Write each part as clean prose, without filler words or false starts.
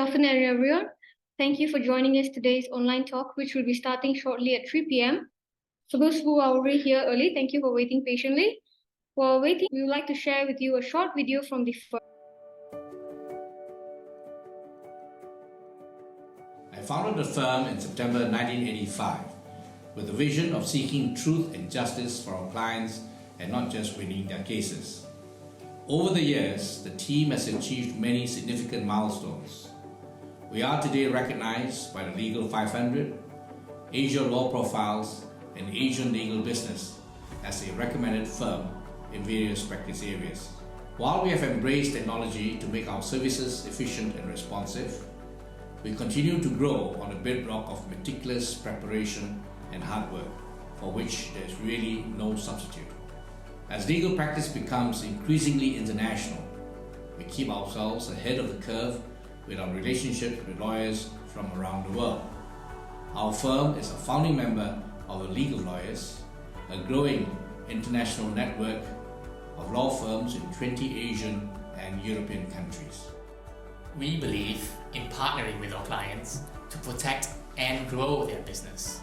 afternoon, everyone. Thank you for joining us today's online talk, which will be starting shortly at 3 p.m. For those who are already here early, thank you for waiting patiently. While waiting, we would like to share with you a short video from the firm. I founded the firm in September 1985 with the vision of seeking truth and justice for our clients and not just winning their cases. Over the years, the team has achieved many significant milestones. We are today recognized by the Legal 500, Asia Law Profiles, and Asian Legal Business as a recommended firm in various practice areas. While we have embraced technology to make our services efficient and responsive, we continue to grow on the bedrock of meticulous preparation and hard work, for which there is really no substitute. As legal practice becomes increasingly international, we keep ourselves ahead of the curve with our relationships with lawyers from around the world. Our firm is a founding member of the Legal Lawyers, a growing international network of law firms in 20 Asian and European countries. We believe in partnering with our clients to protect and grow their business.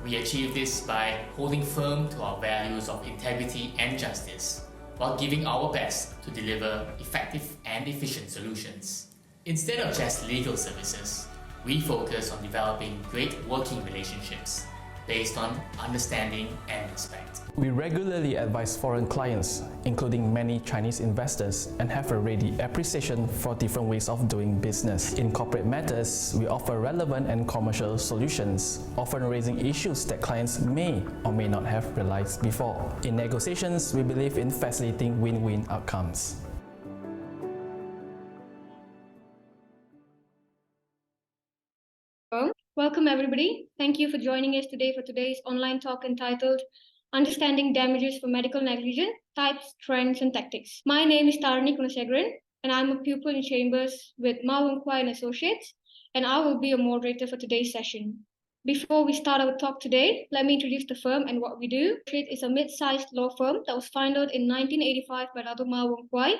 We achieve this by holding firm to our values of integrity and justice, while giving our best to deliver effective and efficient solutions. Instead of just legal services, we focus on developing great working relationships based on understanding and respect. We regularly advise foreign clients, including many Chinese investors, and have a ready appreciation for different ways of doing business. In corporate matters, we offer relevant and commercial solutions, often raising issues that clients may or may not have realized before. In negotiations, we believe in facilitating win-win outcomes. Welcome, everybody. Thank you for joining us today for today's online talk entitled Understanding Damages for Medical Negligence, Types, Trends, and Tactics. My name is Tarani Kunasegran, and I'm a pupil in Chambers with Ma Wong Kwai and Associates, and I will be a moderator for today's session. Before we start our talk today, let me introduce the firm and what we do. It is a mid-sized law firm that was founded in 1985 by Dr. Ma Wong Kwai.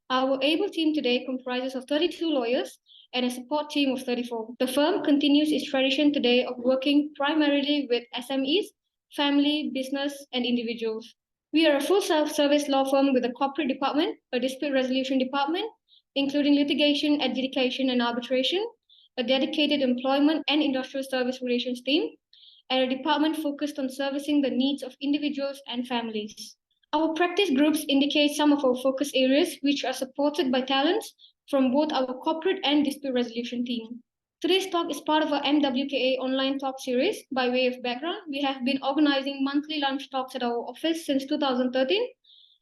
Our able team today comprises of 32 lawyers and a support team of 34. The firm continues its tradition today of working primarily with SMEs, family, business, and individuals. We are a full self-service law firm with a corporate department, a dispute resolution department, including litigation, adjudication, and arbitration, a dedicated employment and industrial service relations team, and a department focused on servicing the needs of individuals and families. Our practice groups indicate some of our focus areas, which are supported by talents from both our corporate and dispute resolution team. Today's talk is part of our MWKA online talk series. By way of background, we have been organizing monthly lunch talks at our office since 2013,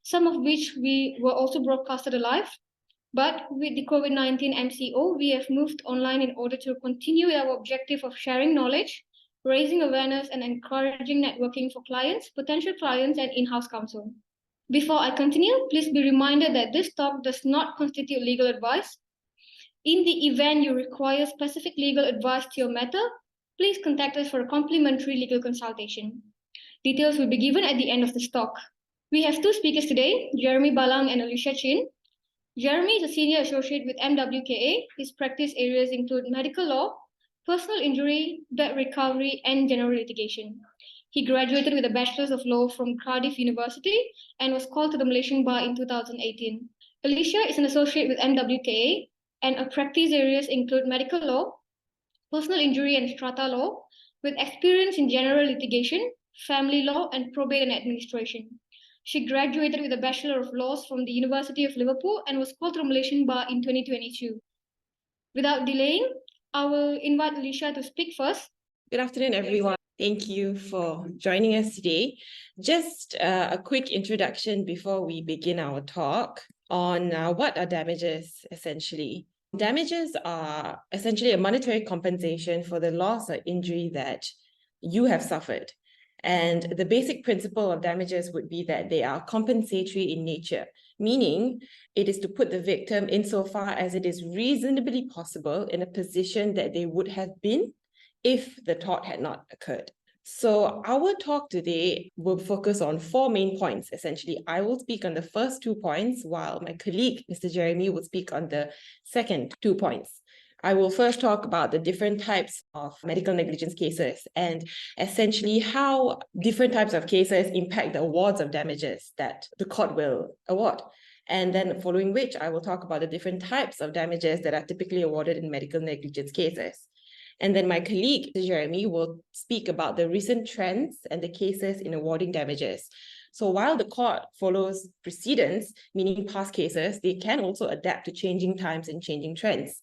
some of which we were also broadcasted live. But with the COVID-19 MCO, we have moved online in order to continue our objective of sharing knowledge, raising awareness, and encouraging networking for clients, potential clients, and in-house counsel. Before I continue, please be reminded that this talk does not constitute legal advice. In the event you require specific legal advice to your matter, please contact us for a complimentary legal consultation. Details will be given at the end of this talk. We have two speakers today, Jeremy Balang and Alicia Chin. Jeremy is a senior associate with MWKA. His practice areas include medical law, personal injury, debt recovery, and general litigation. He graduated with a Bachelor's of Law from Cardiff University and was called to the Malaysian Bar in 2018. Alicia is an associate with MWKA, and her practice areas include medical law, personal injury and strata law, with experience in general litigation, family law, and probate and administration. She graduated with a Bachelor of Laws from the University of Liverpool and was called to the Malaysian Bar in 2022. Without delaying, I will invite Alicia to speak first. Good afternoon, everyone. Thank you for joining us today. Just a quick introduction before we begin our talk on what are damages, essentially. Damages are essentially a monetary compensation for the loss or injury that you have suffered. And the basic principle of damages would be that they are compensatory in nature, meaning it is to put the victim insofar as it is reasonably possible in a position that they would have been if the tort had not occurred. So our talk today will focus on four main points, essentially. I will speak on the first 2 points, while my colleague, Mr. Jeremy, will speak on the second 2 points. I will first talk about the different types of medical negligence cases and essentially how different types of cases impact the awards of damages that the court will award. And then following which, I will talk about the different types of damages that are typically awarded in medical negligence cases. And then my colleague, Jeremy, will speak about the recent trends and the cases in awarding damages. So while the court follows precedents, meaning past cases, they can also adapt to changing times and changing trends.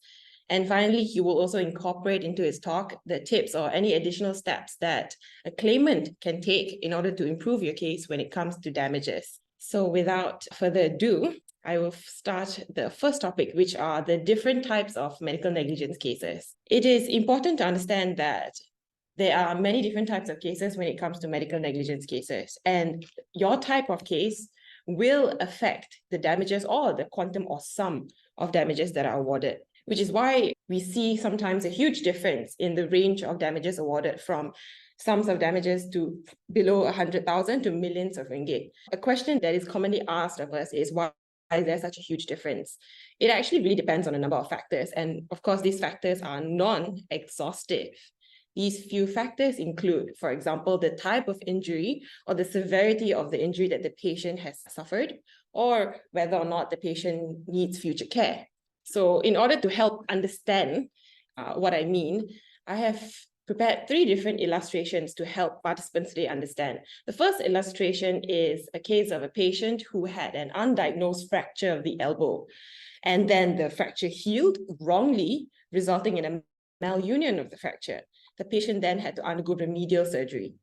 And finally, he will also incorporate into his talk the tips or any additional steps that a claimant can take in order to improve your case when it comes to damages. So without further ado, I will start the first topic, which are the different types of medical negligence cases. It is important to understand that there are many different types of cases when it comes to medical negligence cases, and your type of case will affect the damages or the quantum or sum of damages that are awarded, which is why we see sometimes a huge difference in the range of damages awarded from sums of damages to below 100,000 to millions of ringgit. A question that is commonly asked of us is why is there such a huge difference? It actually really depends on a number of factors. And of course, these factors are non-exhaustive. These few factors include, for example, the type of injury or the severity of the injury that the patient has suffered, or whether or not the patient needs future care. So in order to help understand what I mean, I have prepared 3 different illustrations to help participants today understand. The first illustration is a case of a patient who had an undiagnosed fracture of the elbow, and then the fracture healed wrongly, resulting in a malunion of the fracture. The patient then had to undergo remedial surgery.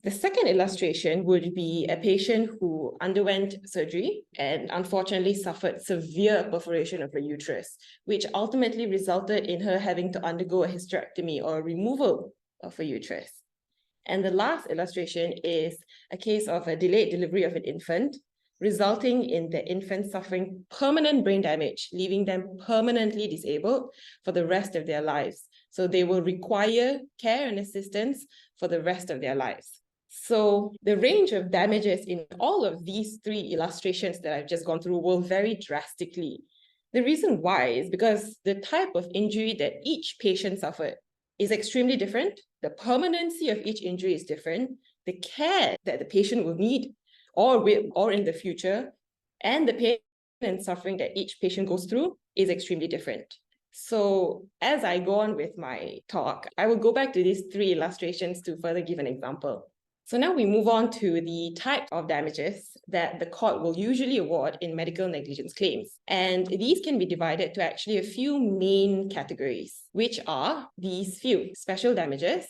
The second illustration would be a patient who underwent surgery and unfortunately suffered severe perforation of her uterus, which ultimately resulted in her having to undergo a hysterectomy or removal of her uterus. And the last illustration is a case of a delayed delivery of an infant, resulting in the infant suffering permanent brain damage, leaving them permanently disabled for the rest of their lives. So they will require care and assistance for the rest of their lives. So the range of damages in all of these 3 illustrations that I've just gone through will vary drastically. The reason why is because the type of injury that each patient suffered is extremely different. The permanency of each injury is different. The care that the patient will need or in the future, and the pain and suffering that each patient goes through is extremely different. So as I go on with my talk, I will go back to these 3 illustrations to further give an example. So now we move on to the type of damages that the court will usually award in medical negligence claims. And these can be divided to actually a few main categories, which are these few: special damages,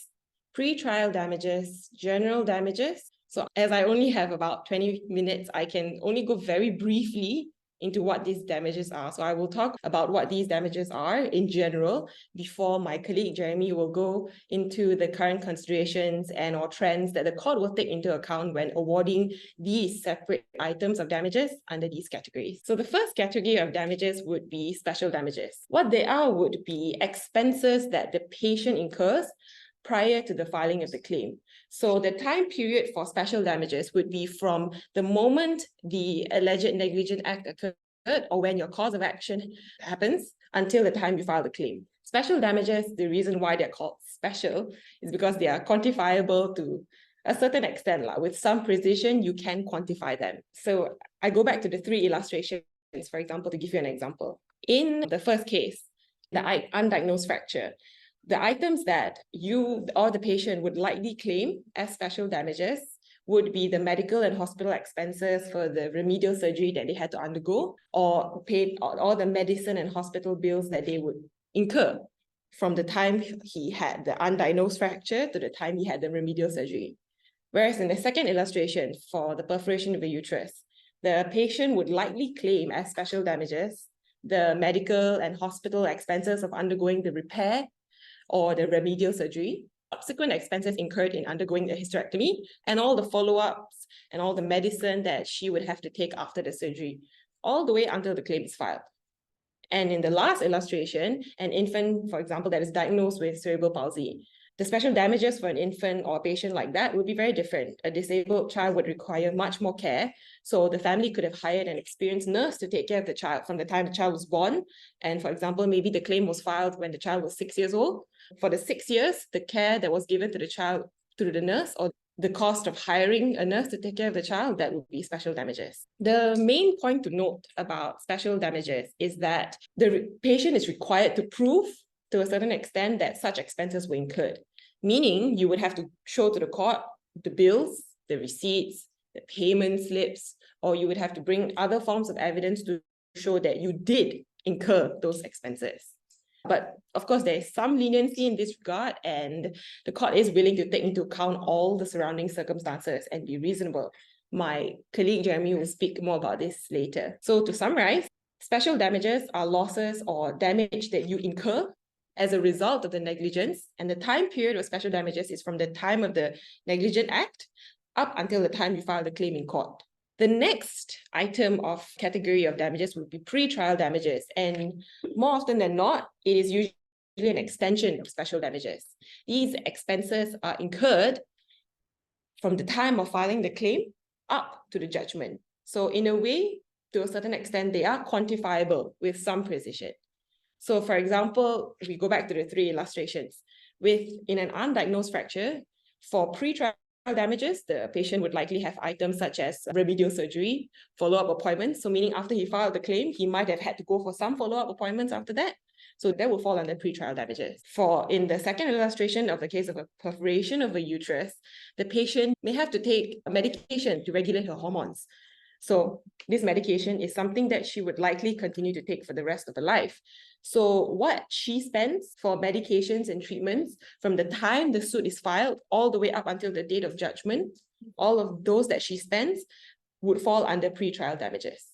pre-trial damages, general damages. So as I only have about 20 minutes, I can only go very briefly into what these damages are. So I will talk about what these damages are in general before my colleague Jeremy will go into the current considerations and or trends that the court will take into account when awarding these separate items of damages under these categories. So the first category of damages would be special damages. What they are would be expenses that the patient incurs prior to the filing of the claim. So the time period for special damages would be from the moment the alleged negligent act occurred or when your cause of action happens until the time you file the claim. Special damages, the reason why they're called special is because they are quantifiable to a certain extent. With some precision, you can quantify them. So I go back to the 3 illustrations, for example, to give you an example. In the first case, the undiagnosed fracture, the items that you or the patient would likely claim as special damages would be the medical and hospital expenses for the remedial surgery that they had to undergo, or paid all the medicine and hospital bills that they would incur from the time he had the undiagnosed fracture to the time he had the remedial surgery. Whereas in the second illustration, for the perforation of the uterus, the patient would likely claim as special damages the medical and hospital expenses of undergoing the repair or the remedial surgery, subsequent expenses incurred in undergoing the hysterectomy, and all the follow-ups and all the medicine that she would have to take after the surgery, all the way until the claim is filed. And in the last illustration, an infant, for example, that is diagnosed with cerebral palsy, the special damages for an infant or a patient like that would be very different. A disabled child would require much more care So the family could have hired an experienced nurse to take care of the child from the time the child was born. And for example, maybe the claim was filed when the child was 6 years old. For the 6 years, the care that was given to the child through the nurse, or the cost of hiring a nurse to take care of the child, that would be special damages. The main point to note about special damages is that the patient is required to prove to a certain extent that such expenses were incurred, meaning you would have to show to the court the bills, the receipts, the payment slips, or you would have to bring other forms of evidence to show that you did incur those expenses. But of course, there is some leniency in this regard, and the court is willing to take into account all the surrounding circumstances and be reasonable. My colleague Jeremy will speak more about this later. So to summarize, special damages are losses or damage that you incur as a result of the negligence, and the time period of special damages is from the time of the Negligent Act up until the time you file the claim in court. The next item of category of damages would be pre-trial damages, and more often than not, it is usually an extension of special damages. These expenses are incurred from the time of filing the claim up to the judgment. So in a way, to a certain extent, they are quantifiable with some precision. So for example, if we go back to the 3 illustrations, in an undiagnosed fracture, for pre-trial damages, the patient would likely have items such as remedial surgery, follow-up appointments. So meaning after he filed the claim, he might have had to go for some follow-up appointments after that. So that will fall under pre-trial damages. In the second illustration of the case of a perforation of a uterus, the patient may have to take a medication to regulate her hormones. So this medication is something that she would likely continue to take for the rest of her life. So what she spends for medications and treatments from the time the suit is filed all the way up until the date of judgment, all of those that she spends would fall under pre-trial damages.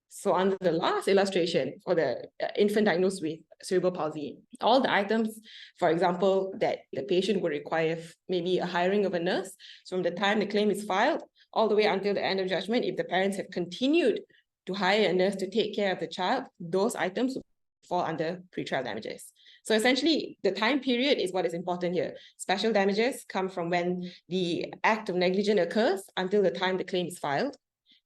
So under the last illustration for the infant diagnosed with cerebral palsy, all the items, for example, that the patient would require maybe a hiring of a nurse from the time the claim is filed all the way until the end of judgment, if the parents have continued to hire a nurse to take care of the child, those items will fall under pre-trial damages. So essentially, the time period is what is important here. Special damages come from when the act of negligence occurs until the time the claim is filed.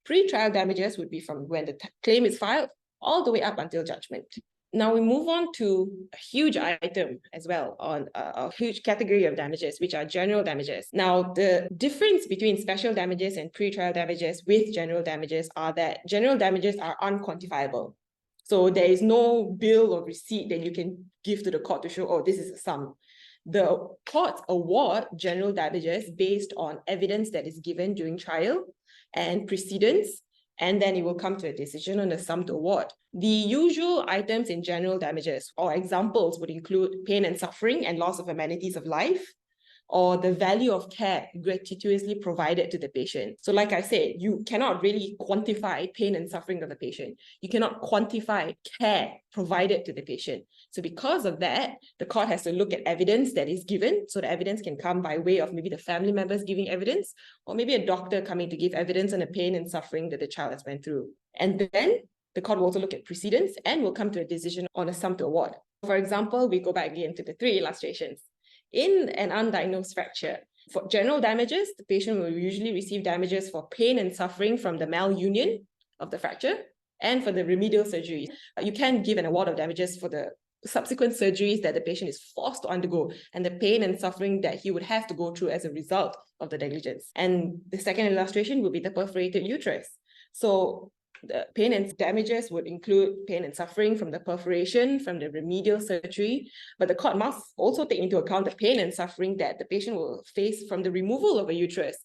Pre-trial damages would be from when the claim is filed all the way up until judgment. Now we move on to a huge item as well, on a huge category of damages, which are general damages. Now, the difference between special damages and pre-trial damages with general damages are that general damages are unquantifiable. So there is no bill or receipt that you can give to the court to show, oh, this is a sum. The courts award general damages based on evidence that is given during trial and precedents, and then it will come to a decision on the sum to award. The usual items in general damages or examples would include pain and suffering and loss of amenities of life, or the value of care gratuitously provided to the patient. So like I said, you cannot really quantify pain and suffering of the patient. You cannot quantify care provided to the patient. So because of that, the court has to look at evidence that is given. So the evidence can come by way of maybe the family members giving evidence, or maybe a doctor coming to give evidence on the pain and suffering that the child has went through. And then the court will also look at precedents and will come to a decision on a sum to award. For example, we go back again to the 3 illustrations. In an undiagnosed fracture, for general damages, the patient will usually receive damages for pain and suffering from the malunion of the fracture and for the remedial surgeries. You can give an award of damages for the subsequent surgeries that the patient is forced to undergo and the pain and suffering that he would have to go through as a result of the negligence. And the second illustration would be the perforated uterus. So the pain and damages would include pain and suffering from the perforation, from the remedial surgery, but the court must also take into account the pain and suffering that the patient will face from the removal of a uterus,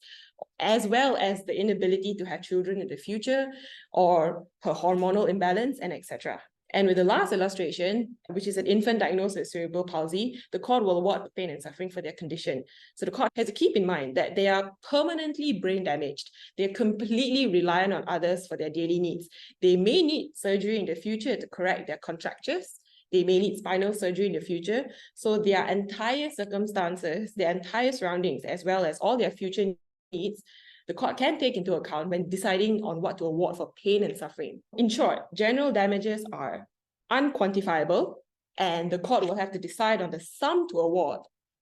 as well as the inability to have children in the future, or her hormonal imbalance, and etc. And with the last illustration, which is an infant diagnosed with cerebral palsy, the court will award pain and suffering for their condition. So the court has to keep in mind that they are permanently brain damaged. They're completely reliant on others for their daily needs. They may need surgery in the future to correct their contractures. They may need spinal surgery in the future. So their entire circumstances, their entire surroundings, as well as all their future needs, the court can take into account when deciding on what to award for pain and suffering. In short, general damages are unquantifiable, and the court will have to decide on the sum to award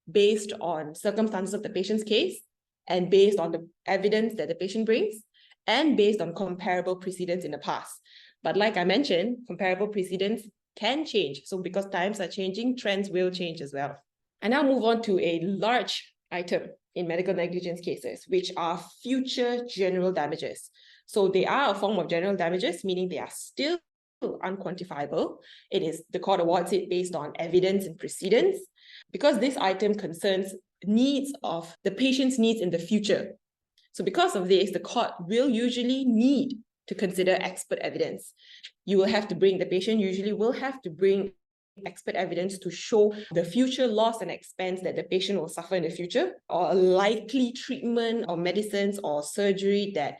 based on circumstances of the patient's case and based on the evidence that the patient brings, and based on comparable precedents in the past. But like I mentioned, comparable precedents can change. So because times are changing, trends will change as well. I now move on to a large item in medical negligence cases, which are future general damages. So they are a form of general damages, meaning they are still unquantifiable. The court awards it based on evidence and precedents, because this item concerns the patient's needs in the future. So because of this, the court will usually need to consider expert evidence. The patient usually will have to bring expert evidence to show the future loss and expense that the patient will suffer in the future, or a likely treatment or medicines or surgery that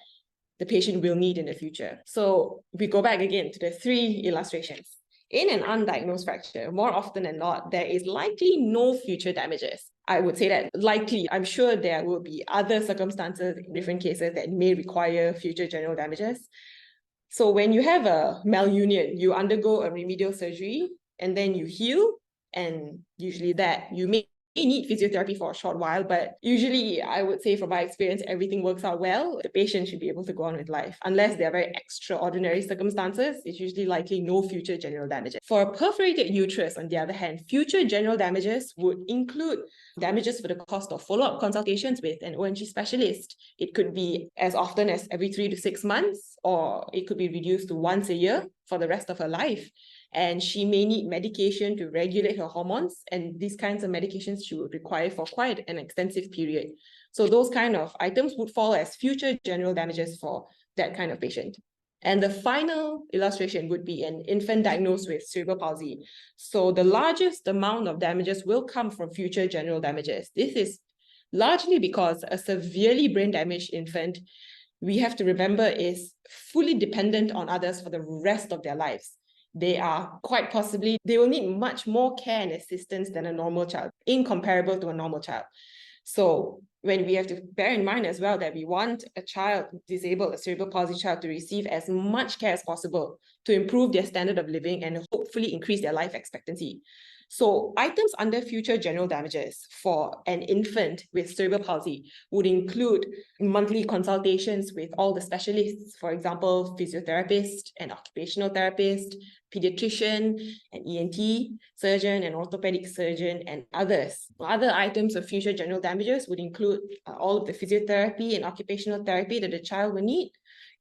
the patient will need in the future. So we go back again to the three illustrations. In an undiagnosed fracture, more often than not, there is likely no future damages. I would say that likely, I'm sure there will be other circumstances in different cases that may require future general damages. So when you have a malunion, you undergo a remedial surgery and then you heal, and usually that you may need physiotherapy for a short while, but usually I would say from my experience, everything works out well. The patient should be able to go on with life. Unless there are very extraordinary circumstances, it's usually likely no future general damages. For a perforated uterus, on the other hand, future general damages would include damages for the cost of follow-up consultations with an ONG specialist. It could be as often as every 3 to 6 months, or it could be reduced to once a year for the rest of her life. And she may need medication to regulate her hormones, and these kinds of medications she would require for quite an extensive period. So those kind of items would fall as future general damages for that kind of patient. And the final illustration would be an infant diagnosed with cerebral palsy. So the largest amount of damages will come from future general damages. This is largely because a severely brain damaged infant, we have to remember, is fully dependent on others for the rest of their lives. They will need much more care and assistance than a normal child, incomparable to a normal child. So when we have to bear in mind as well that we want a child disabled, a cerebral palsy child, to receive as much care as possible to improve their standard of living and hopefully increase their life expectancy. So items under future general damages for an infant with cerebral palsy would include monthly consultations with all the specialists, for example, physiotherapist and occupational therapist, pediatrician, an ENT surgeon, an orthopedic surgeon, and others. Other items of future general damages would include all of the physiotherapy and occupational therapy that the child will need.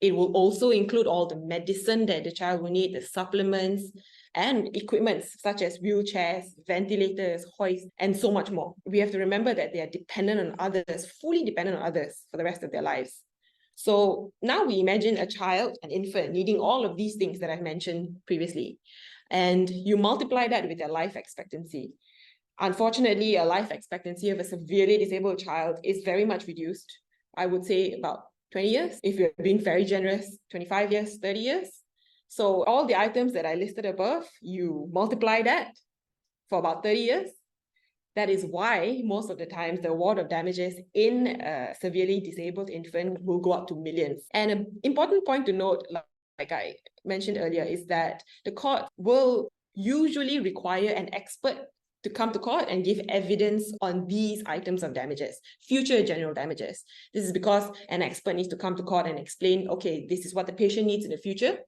It will also include all the medicine that the child will need, the supplements, and equipment such as wheelchairs, ventilators, hoists, and so much more. We have to remember that they are dependent on others, fully dependent on others for the rest of their lives. So now we imagine a child, an infant, needing all of these things that I've mentioned previously, and you multiply that with their life expectancy. Unfortunately, a life expectancy of a severely disabled child is very much reduced. I would say about 20 years, if you're being very generous, 25 years, 30 years. So all the items that I listed above, you multiply that for about 30 years. That is why most of the times the award of damages in a severely disabled infant will go up to millions. And an important point to note, like I mentioned earlier, is that the court will usually require an expert to come to court and give evidence on these items of damages, future general damages. This is because an expert needs to come to court and explain, okay, this is what the patient needs in the future.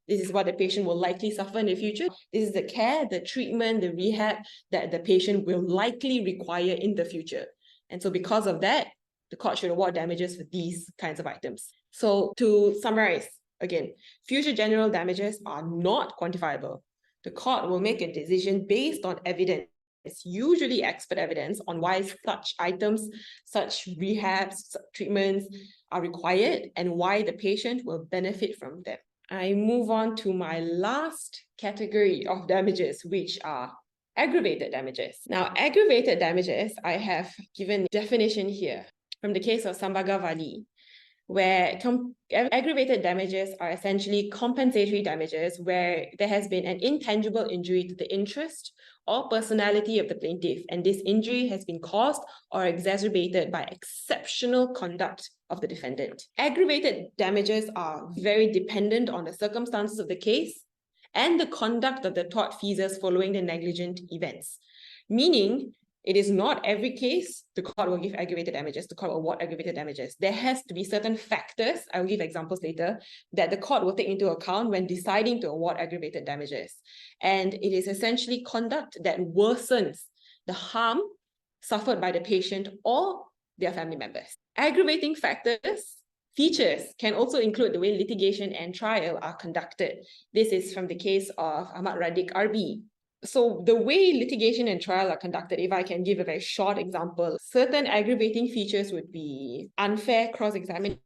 This is what the patient will likely suffer in the future. This is the care, the treatment, the rehab that the patient will likely require in the future. And so because of that, the court should award damages for these kinds of items. So to summarize, again, future general damages are not quantifiable. The court will make a decision based on evidence, usually expert evidence, on why such items, such rehabs, treatments are required and why the patient will benefit from them. I move on to my last category of damages, which are aggravated damages. Now, aggravated damages, I have given a definition here from the case of Sambagavali, where aggravated damages are essentially compensatory damages where there has been an intangible injury to the interest or personality of the plaintiff, and this injury has been caused or exacerbated by exceptional conduct of the defendant. Aggravated damages are very dependent on the circumstances of the case and the conduct of the tortfeasors following the negligent events. Meaning, It is not every case the court will give aggravated damages, the court will award aggravated damages. There has to be certain factors, I will give examples later, that the court will take into account when deciding to award aggravated damages. And it is essentially conduct that worsens the harm suffered by the patient or their family members. Aggravating features can also include the way litigation and trial are conducted. This is from the case of Ahmad Radik RB. So the way litigation and trial are conducted, if I can give a very short example, certain aggravating features would be unfair cross-examination.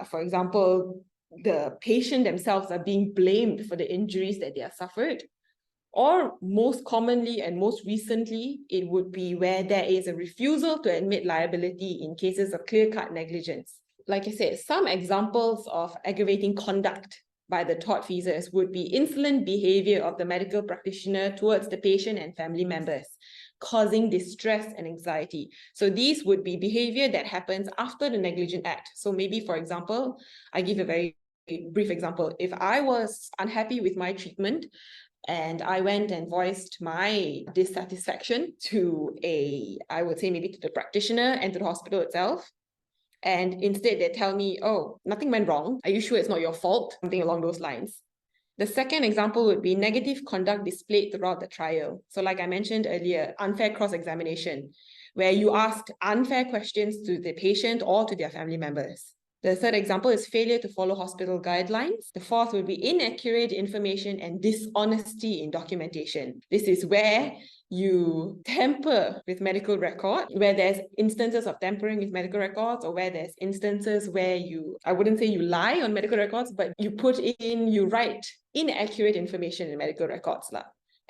For example, the patient themselves are being blamed for the injuries that they have suffered. Or most commonly and most recently, it would be where there is a refusal to admit liability in cases of clear-cut negligence. Like I said, some examples of aggravating conduct by the tortfeasors would be insolent behavior of the medical practitioner towards the patient and family members, causing distress and anxiety. So these would be behavior that happens after the negligent act. So maybe, for example, I give a very brief example. If I was unhappy with my treatment, and I went and voiced my dissatisfaction to I would say maybe to the practitioner and to the hospital itself. And instead they tell me, oh, nothing went wrong. Are you sure it's not your fault? Something along those lines. The second example would be negative conduct displayed throughout the trial. So like I mentioned earlier, unfair cross-examination, where you asked unfair questions to the patient or to their family members. The third example is failure to follow hospital guidelines. The fourth would be inaccurate information and dishonesty in documentation. This is where you tamper with medical record, where there's instances of tampering with medical records, or where there's instances where I wouldn't say you lie on medical records, but you write inaccurate information in medical records.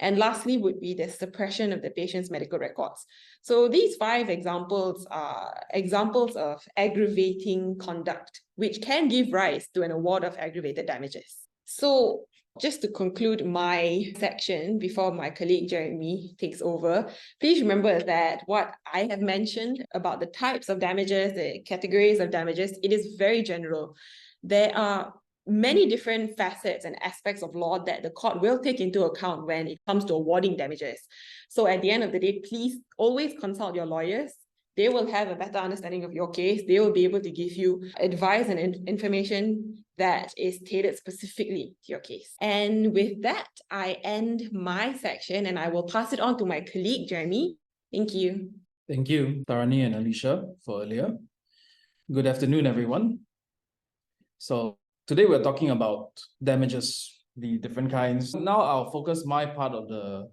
And lastly would be the suppression of the patient's medical records. So these 5 examples are examples of aggravating conduct, which can give rise to an award of aggravated damages. So just to conclude my section before my colleague Jeremy takes over, please remember that what I have mentioned about the types of damages, the categories of damages, it is very general. There are many different facets and aspects of law that the court will take into account when it comes to awarding damages. So at the end of the day, please always consult your lawyers. They will have a better understanding of your case. They will be able to give you advice and information that is tailored specifically to your case. And with that, I end my section and I will pass it on to my colleague, Jeremy. Thank you. Thank you, Tarani and Alicia, for earlier. Good afternoon, everyone. So today we're talking about damages, the different kinds. Now I'll focus my part of the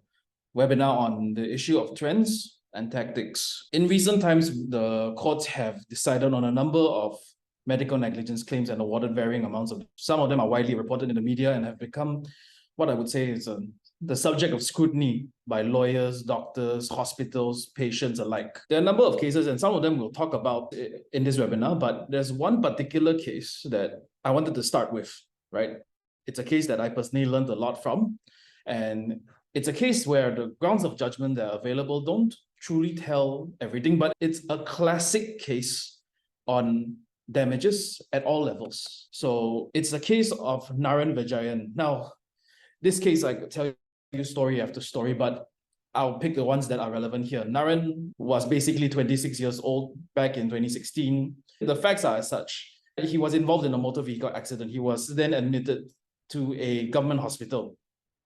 webinar on the issue of trends and tactics. In recent times, the courts have decided on a number of medical negligence claims and awarded varying amounts of. Some of them are widely reported in the media and have become what I would say is the subject of scrutiny by lawyers, doctors, hospitals, patients alike. There are a number of cases, and some of them we'll talk about in this webinar, but there's one particular case that I wanted to start with, right? It's a case that I personally learned a lot from, and it's a case where the grounds of judgment that are available don't truly tell everything, but it's a classic case on damages at all levels. So it's a case of Naran Vijayan. Now, this case, I could tell you story after story, but I'll pick the ones that are relevant here. Naran was basically 26 years old back in 2016. The facts are as such. He was involved in a motor vehicle accident. He was then admitted to a government hospital.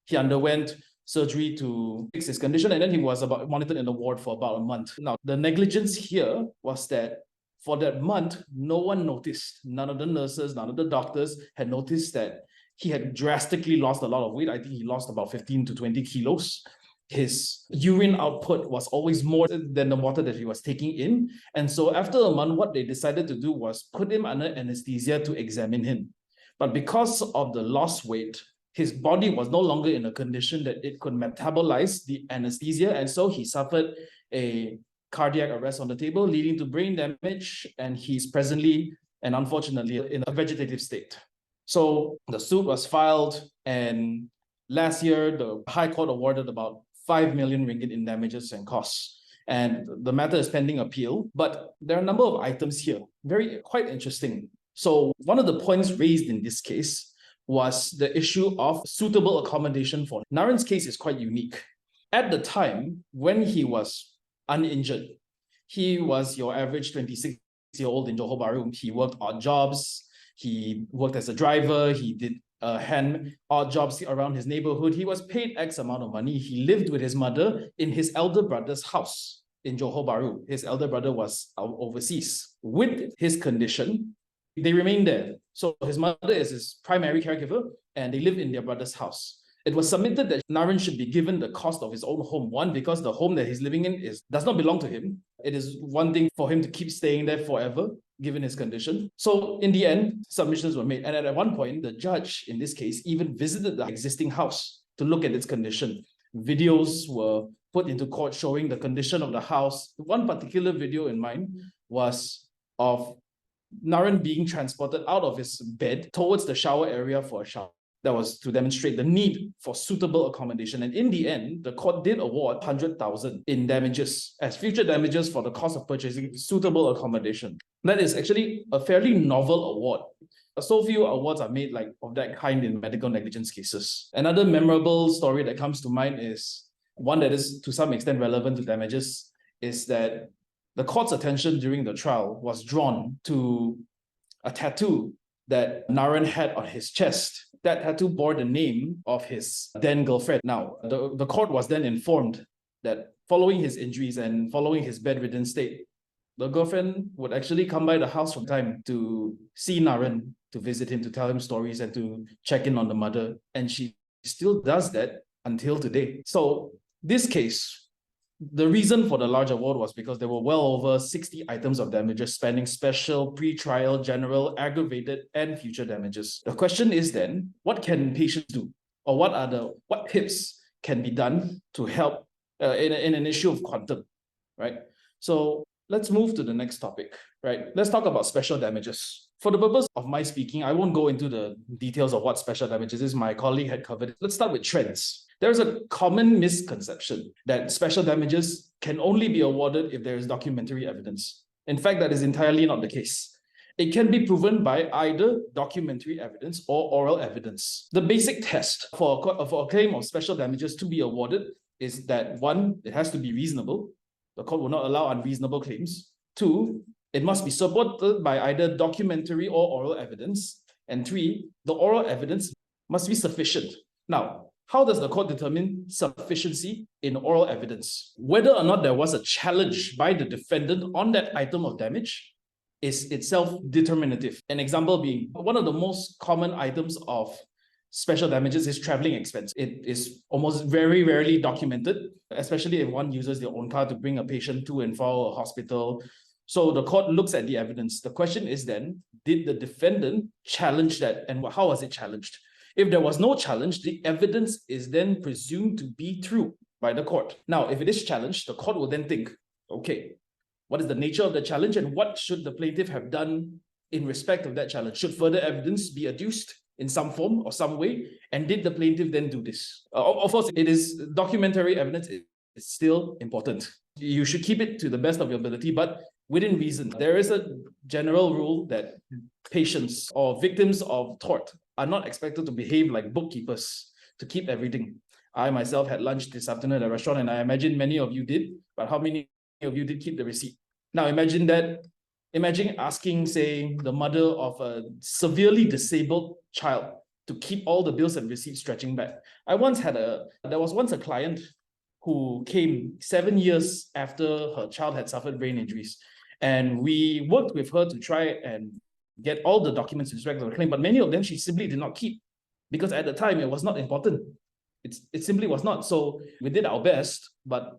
He underwent surgery to fix his condition, and then he was monitored in the ward for about a month. Now, the negligence here was that for that month, no one noticed. None of the nurses, none of the doctors had noticed that he had drastically lost a lot of weight. I think he lost about 15 to 20 kilos. His urine output was always more than the water that he was taking in. And so after a month, what they decided to do was put him under anesthesia to examine him. But because of the lost weight, his body was no longer in a condition that it could metabolize the anesthesia. And so he suffered a cardiac arrest on the table, leading to brain damage. And he's presently and unfortunately in a vegetative state. So the suit was filed, and last year, the High Court awarded about 5 million ringgit in damages and costs. And the matter is pending appeal, but there are a number of items here, quite interesting. So one of the points raised in this case was the issue of suitable accommodation for. Naran's case is quite unique. At the time, when he was uninjured. He was your average 26-year-old in Johor Bahru. He worked odd jobs. He worked as a driver. He did hand odd jobs around his neighborhood. He was paid X amount of money. He lived with his mother in his elder brother's house in Johor Bahru. His elder brother was overseas. With his condition, they remained there. So his mother is his primary caregiver, and they live in their brother's house. It was submitted that Naren should be given the cost of his own home. One, because the home that he's living in does not belong to him. It is one thing for him to keep staying there forever, given his condition. So in the end, submissions were made. And at one point, the judge, in this case, even visited the existing house to look at its condition. Videos were put into court showing the condition of the house. One particular video in mind was of Naren being transported out of his bed towards the shower area for a shower. That was to demonstrate the need for suitable accommodation. And in the end, the court did award 100,000 in damages as future damages for the cost of purchasing suitable accommodation. That is actually a fairly novel award. So few awards are made of that kind in medical negligence cases. Another memorable story that comes to mind is one that is to some extent relevant to damages, is that the court's attention during the trial was drawn to a tattoo that Naren had on his chest. That tattoo bore the name of his then girlfriend. Now, the court was then informed that following his injuries and following his bedridden state, the girlfriend would actually come by the house from time to see Naren, to visit him, to tell him stories, and to check in on the mother. And she still does that until today. So this case, the reason for the large award was because there were well over 60 items of damages spanning special, pre-trial, general, aggravated, and future damages. The question is then, what can patients do? Or what tips can be done to help in an issue of quantum, right? So let's move to the next topic, right? Let's talk about special damages. For the purpose of my speaking, I won't go into the details of what special damages is. My colleague had covered it. Let's start with trends. There is a common misconception that special damages can only be awarded if there is documentary evidence. In fact, that is entirely not the case. It can be proven by either documentary evidence or oral evidence. The basic test for a claim of special damages to be awarded is that, one, it has to be reasonable. The court will not allow unreasonable claims. Two, it must be supported by either documentary or oral evidence. And three, the oral evidence must be sufficient. Now, how does the court determine sufficiency in oral evidence? Whether or not there was a challenge by the defendant on that item of damage is itself determinative. An example being, one of the most common items of special damages is traveling expense. It is almost very rarely documented, especially if one uses their own car to bring a patient to and from a hospital. So the court looks at the evidence. The question is then, did the defendant challenge that, and how was it challenged? If there was no challenge, the evidence is then presumed to be true by the court. Now, if it is challenged, the court will then think, okay, what is the nature of the challenge and what should the plaintiff have done in respect of that challenge? Should further evidence be adduced in some form or some way? And did the plaintiff then do this? Of course, it is documentary evidence is still important. You should keep it to the best of your ability, but within reason. There is a general rule that patients or victims of tort are not expected to behave like bookkeepers to keep everything. I myself had lunch this afternoon at a restaurant, and I imagine many of you did, but how many of you did keep the receipt? Now imagine asking, say, the mother of a severely disabled child to keep all the bills and receipts stretching back. There was once a client who came 7 years after her child had suffered brain injuries. And we worked with her to try and get all the documents in respect of the claim, but many of them she simply did not keep because at the time it was not important. It simply was not. So we did our best, but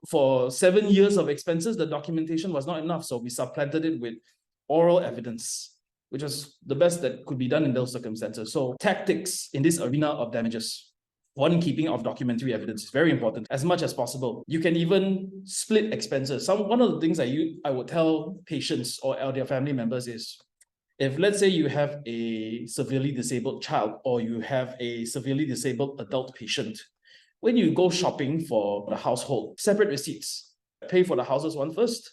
for 7 years of expenses, the documentation was not enough. So we supplanted it with oral evidence, which was the best that could be done in those circumstances. So tactics in this arena of damages. One, keeping of documentary evidence is very important as much as possible. You can even split expenses. One of the things I would tell patients or their family members is, if let's say you have a severely disabled child or you have a severely disabled adult patient, when you go shopping for the household, separate receipts. Pay for the house's one first,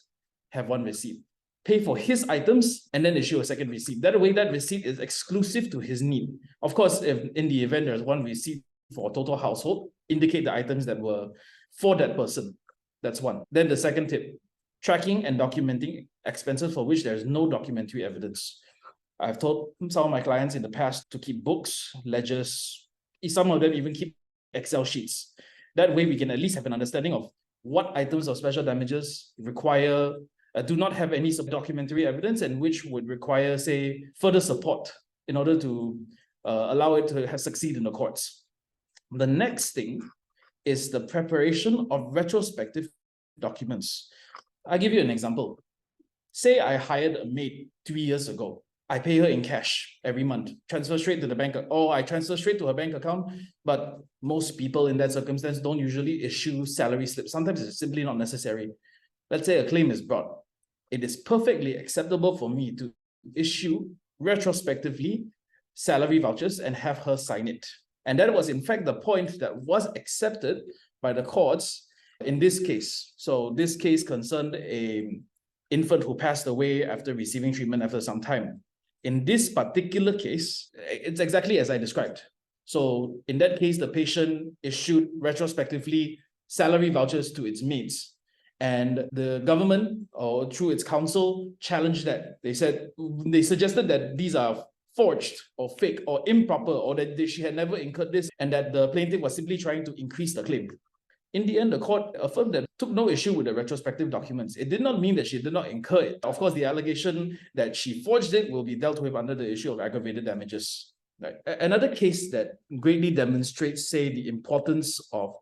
have one receipt. Pay for his items and then issue a second receipt. That way, that receipt is exclusive to his need. Of course, if in the event there's one receipt for a total household, indicate the items that were for that person. That's one. Then the second tip, tracking and documenting expenses for which there is no documentary evidence. I've told some of my clients in the past to keep books, ledgers, some of them even keep Excel sheets. That way we can at least have an understanding of what items of special damages require, do not have any documentary evidence, and which would require, say, further support in order to allow it to succeed in the courts. The next thing is the preparation of retrospective documents. I'll give you an example. Say I hired a maid 3 years ago. I pay her in cash every month, transfer straight to the bank, or I transfer straight to her bank account, but most people in that circumstance don't usually issue salary slips. Sometimes it's simply not necessary. Let's say a claim is brought. It is perfectly acceptable for me to issue retrospectively salary vouchers and have her sign it. And that was in fact the point that was accepted by the courts in this case. So this case concerned an infant who passed away after receiving treatment after some time. In this particular case, it's exactly as I described. So in that case, the patient issued retrospectively salary vouchers to its maids. And the government, or through its counsel, challenged that. They suggested that these are forged or fake or improper, or that she had never incurred this, and that the plaintiff was simply trying to increase the claim. In the end, the court affirmed that it took no issue with the retrospective documents. It did not mean that she did not incur it. Of course, the allegation that she forged it will be dealt with under the issue of aggravated damages. Right. Another case that greatly demonstrates, say, the importance of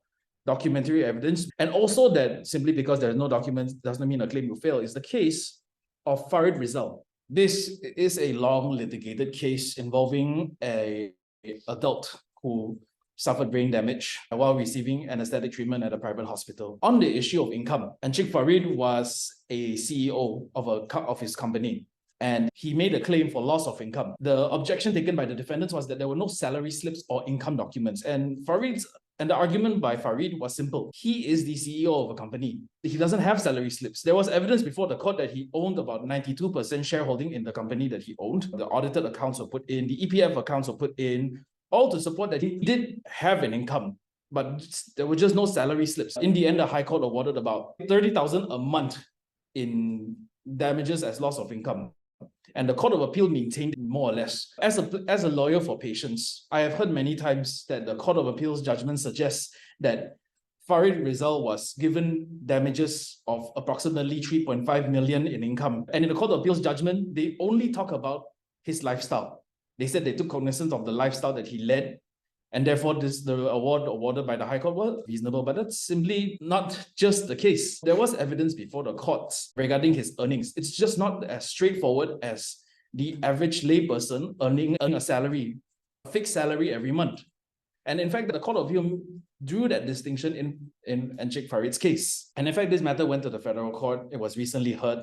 documentary evidence, and also that simply because there is no documents doesn't mean a claim will fail, is the case of Farid Rizal. This is a long litigated case involving an adult who suffered brain damage while receiving anesthetic treatment at a private hospital. On the issue of income, Encik Farid was a CEO of his company, and he made a claim for loss of income. The objection taken by the defendants was that there were no salary slips or income documents, and the argument by Farid was simple. He is the CEO of a company. He doesn't have salary slips. There was evidence before the court that he owned about 92% shareholding in the company that he owned. The audited accounts were put in, the EPF accounts were put in, all to support that he did have an income, but there were just no salary slips. In the end, the High Court awarded about 30,000 a month in damages as loss of income. And the Court of Appeal maintained more or less. As a lawyer for patients, I have heard many times that the Court of Appeal's judgment suggests that Farid Rizal was given damages of approximately 3.5 million in income. And in the Court of Appeal's judgment, they only talk about his lifestyle. They said they took cognizance of the lifestyle that he led, and therefore the award awarded by the High Court was reasonable. But that's simply not just the case. There was evidence before the courts regarding his earnings. It's just not as straightforward as the average layperson earning a salary, a fixed salary every month. And in fact, the Court of Appeal drew that distinction in Encik Farid's case. And in fact, this matter went to the federal court. It was recently heard,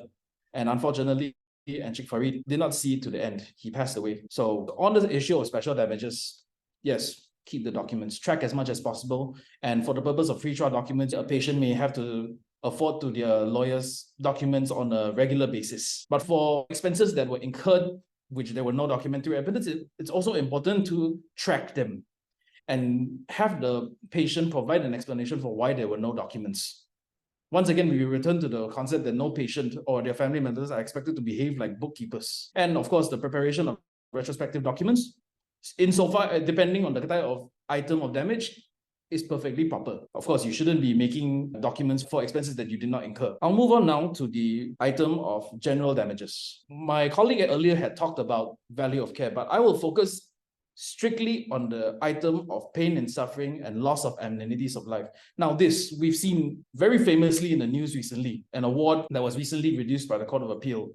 and unfortunately, Encik Farid did not see it to the end. He passed away. So on the issue of special damages, yes, keep the documents, track as much as possible. And for the purpose of free trial documents, a patient may have to afford to their lawyers documents on a regular basis. But for expenses that were incurred, which there were no documentary evidence, it's also important to track them and have the patient provide an explanation for why there were no documents. Once again, we return to the concept that no patient or their family members are expected to behave like bookkeepers. And of course, the preparation of retrospective documents, insofar, depending on the type of item of damage, is perfectly proper. Of course, you shouldn't be making documents for expenses that you did not incur. I'll move on now to the item of general damages. My colleague earlier had talked about value of care, but I will focus strictly on the item of pain and suffering and loss of amenities of life. Now this, we've seen very famously in the news recently, an award that was recently reduced by the Court of Appeal,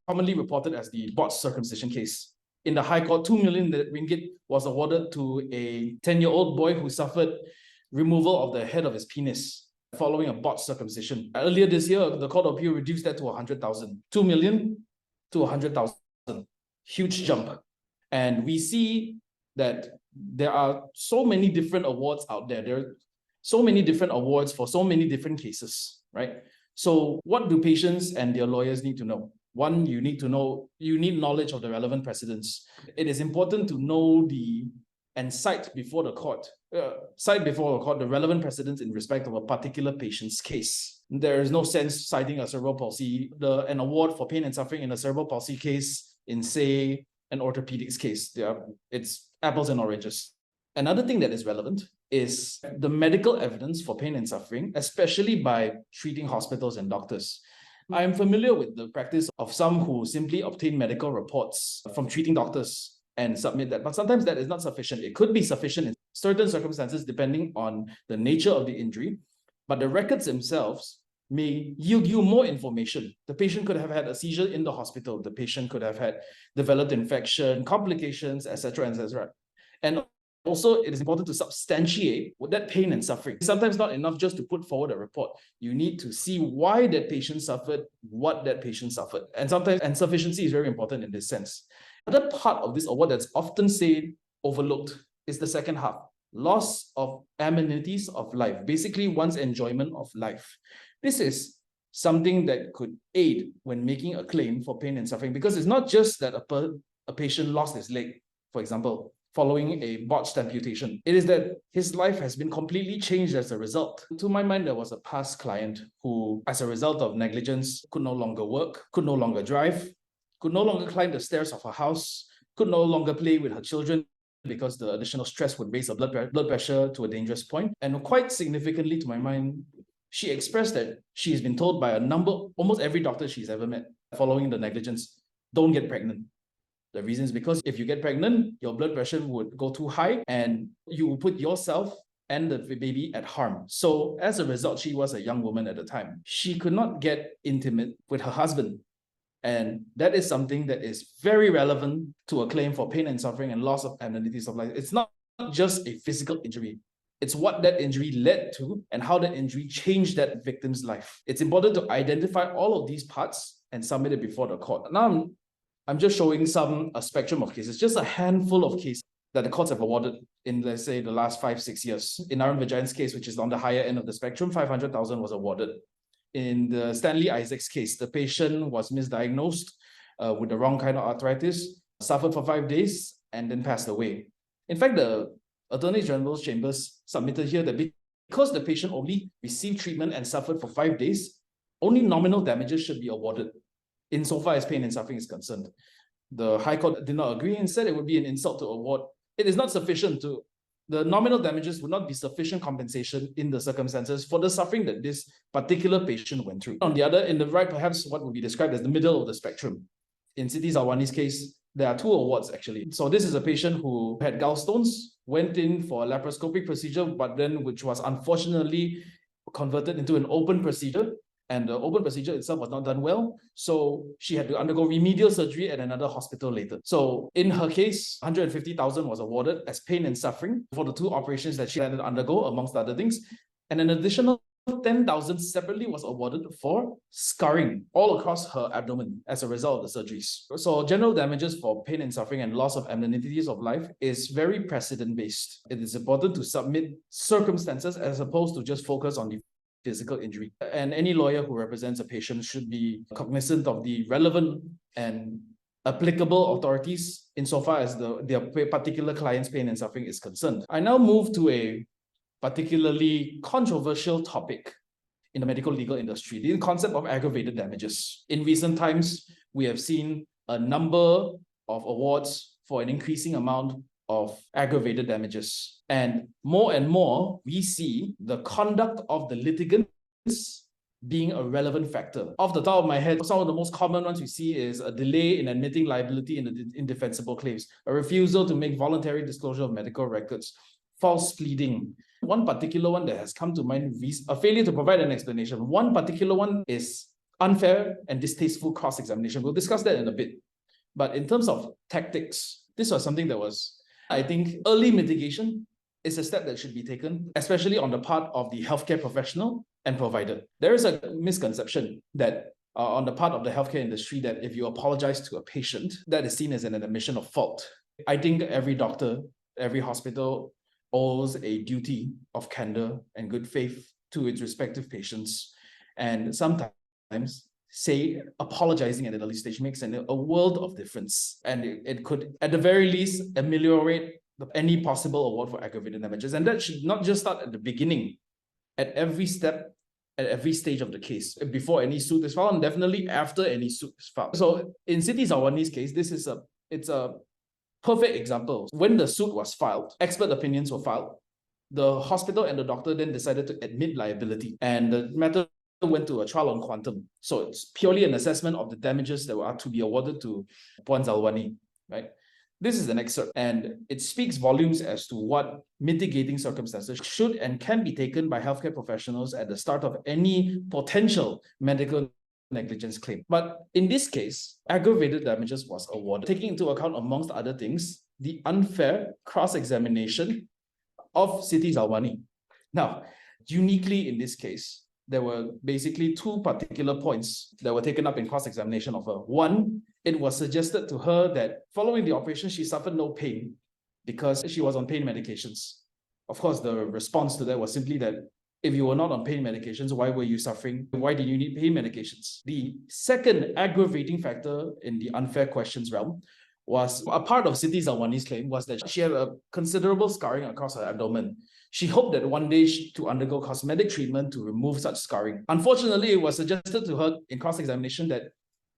commonly reported as the botched circumcision case. In the High Court, 2 million ringgit was awarded to a 10-year-old boy who suffered removal of the head of his penis following a botched circumcision. Earlier this year, the Court of Appeal reduced that to 100,000. 2 million to 100,000. Huge jump. And we see that there are so many different awards out there. There are so many different awards for so many different cases, right? So what do patients and their lawyers need to know? One, you need knowledge of the relevant precedents. It is important to know the and cite before the court the relevant precedents in respect of a particular patient's case. There is no sense citing a cerebral palsy, an award for pain and suffering in a cerebral palsy case in, say, an orthopedics case. It's apples and oranges. Another thing that is relevant is the medical evidence for pain and suffering, especially by treating hospitals and doctors. I am familiar with the practice of some who simply obtain medical reports from treating doctors and submit that, but sometimes that is not sufficient. It could be sufficient in certain circumstances depending on the nature of the injury, but the records themselves may yield you more information. The patient could have had a seizure in the hospital. The patient could have had developed infection, complications, etc., etc. And also, it is important to substantiate that pain and suffering. It's sometimes not enough just to put forward a report. You need to see why that patient suffered, what that patient suffered. And sufficiency is very important in this sense. Another part of this award that's often overlooked is the second half. Loss of amenities of life, basically one's enjoyment of life. This is something that could aid when making a claim for pain and suffering, because it's not just that a patient lost his leg, for example, following a botched amputation. It is that his life has been completely changed as a result. To my mind, there was a past client who, as a result of negligence, could no longer work, could no longer drive, could no longer climb the stairs of her house, could no longer play with her children because the additional stress would raise her blood pressure to a dangerous point. And quite significantly, to my mind, she expressed that she has been told by almost every doctor she's ever met following the negligence, don't get pregnant. The reason is because if you get pregnant, your blood pressure would go too high and you will put yourself and the baby at harm. So as a result, she was a young woman at the time. She could not get intimate with her husband. And that is something that is very relevant to a claim for pain and suffering and loss of amenities of life. It's not just a physical injury. It's what that injury led to and how that injury changed that victim's life. It's important to identify all of these parts and submit it before the court. Now, I'm just showing a spectrum of cases, just a handful of cases that the courts have awarded in, let's say, the last 5-6 years. In Aaron Vijay's case, which is on the higher end of the spectrum, 500,000 was awarded. In the Stanley Isaacs case, the patient was misdiagnosed with the wrong kind of arthritis, suffered for 5 days, and then passed away. In fact, the Attorney General's chambers submitted here that because the patient only received treatment and suffered for 5 days, only nominal damages should be awarded insofar as pain and suffering is concerned. The High Court did not agree and said it would be an insult to award. It is not sufficient the nominal damages would not be sufficient compensation in the circumstances for the suffering that this particular patient went through. On the other, in the right, perhaps what would be described as the middle of the spectrum. In Siti Zawani's case, there are 2 awards actually. So this is a patient who had gallstones, went in for a laparoscopic procedure, but then which was unfortunately converted into an open procedure. And the open procedure itself was not done well. So she had to undergo remedial surgery at another hospital later. So in her case, 150,000 was awarded as pain and suffering for the 2 operations that she had to undergo, amongst other things. And an additional 10,000 separately was awarded for scarring all across her abdomen as a result of the surgeries. So general damages for pain and suffering and loss of amenities of life is very precedent-based. It is important to submit circumstances as opposed to just focus on the physical injury. And any lawyer who represents a patient should be cognizant of the relevant and applicable authorities insofar as their particular client's pain and suffering is concerned. I now move to a particularly controversial topic in the medical legal industry, the concept of aggravated damages. In recent times, we have seen a number of awards for an increasing amount of aggravated damages. And more, we see the conduct of the litigants being a relevant factor. Off the top of my head, some of the most common ones we see is a delay in admitting liability in the indefensible claims, a refusal to make voluntary disclosure of medical records, false pleading. One particular one that has come to mind, a failure to provide an explanation. One particular one is unfair and distasteful cross-examination. We'll discuss that in a bit. But in terms of tactics, this was something that was, I think, early mitigation is a step that should be taken, especially on the part of the healthcare professional and provider. There is a misconception that on the part of the healthcare industry that if you apologize to a patient, that is seen as an admission of fault. I think every doctor, every hospital owes a duty of candor and good faith to its respective patients. And sometimes apologizing at an early stage makes a world of difference. And it could, at the very least, ameliorate any possible award for aggravated damages. And that should not just start at the beginning, at every step, at every stage of the case, before any suit is filed, and definitely after any suit is filed. So in Siti Zawani's case, it's a perfect example. When the suit was filed, expert opinions were filed. The hospital and the doctor then decided to admit liability, and the matter went to a trial on quantum. So it's purely an assessment of the damages that are to be awarded to Puan Zalwani, right? This is an excerpt, and it speaks volumes as to what mitigating circumstances should and can be taken by healthcare professionals at the start of any potential medical negligence claim. But in this case, aggravated damages was awarded, taking into account, amongst other things, the unfair cross-examination of Siti Zalwani. Now, uniquely in this case, there were basically two particular points that were taken up in cross-examination of her. One, it was suggested to her that following the operation, she suffered no pain because she was on pain medications. Of course, the response to that was simply that if you were not on pain medications, why were you suffering? Why did you need pain medications? The second aggravating factor in the unfair questions realm was a part of Siti Zalwani's claim was that she had a considerable scarring across her abdomen. She hoped that one day to undergo cosmetic treatment to remove such scarring. Unfortunately, it was suggested to her in cross-examination that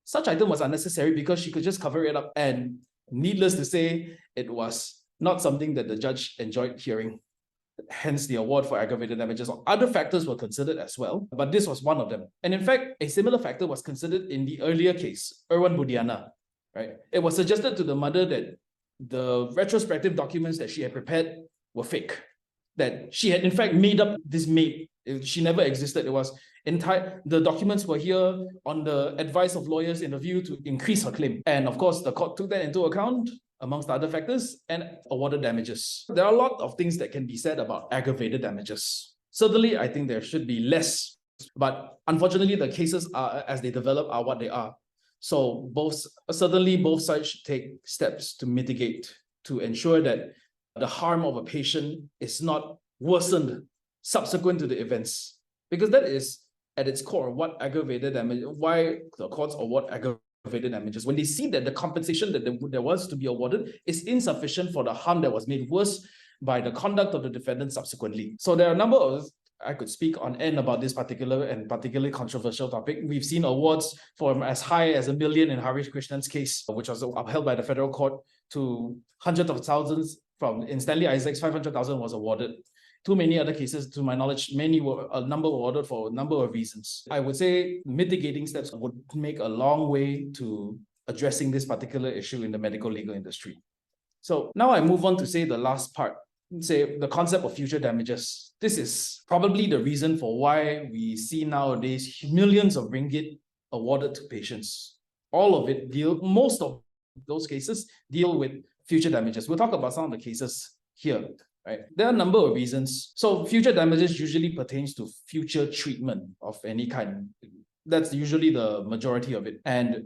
such item was unnecessary because she could just cover it up. And needless to say, it was not something that the judge enjoyed hearing. Hence the award for aggravated damages. Other factors were considered as well, but this was one of them. And in fact, a similar factor was considered in the earlier case, Irwan Budiana, right? It was suggested to the mother that the retrospective documents that she had prepared were fake, that she had in fact made up this maid. She never existed. It was entire. The documents were here on the advice of lawyers in a view to increase her claim. And of course, the court took that into account, amongst other factors, and awarded damages. There are a lot of things that can be said about aggravated damages. Certainly, I think there should be less, but unfortunately, the cases are, as they develop, are what they are. So certainly both sides should take steps to mitigate, to ensure that the harm of a patient is not worsened subsequent to the events, because that is at its core what aggravated damage, why the courts award aggravated damages, when they see that the compensation that there was to be awarded is insufficient for the harm that was made worse by the conduct of the defendant subsequently. So there are a number of, I could speak on end about this particular and particularly controversial topic. We've seen awards for as high as $1 million in Harish Krishnan's case, which was upheld by the federal court, to hundreds of thousands. In Stanley Isaac's, 500,000 was awarded. Too many other cases, to my knowledge, a number were awarded for a number of reasons. I would say mitigating steps would make a long way to addressing this particular issue in the medical legal industry. So now I move on to say the last part, say the concept of future damages. This is probably the reason for why we see nowadays millions of ringgit awarded to patients. Most of those cases deal with future damages. We'll talk about some of the cases here. Right. There are a number of reasons. So future damages usually pertains to future treatment of any kind. That's usually the majority of it. And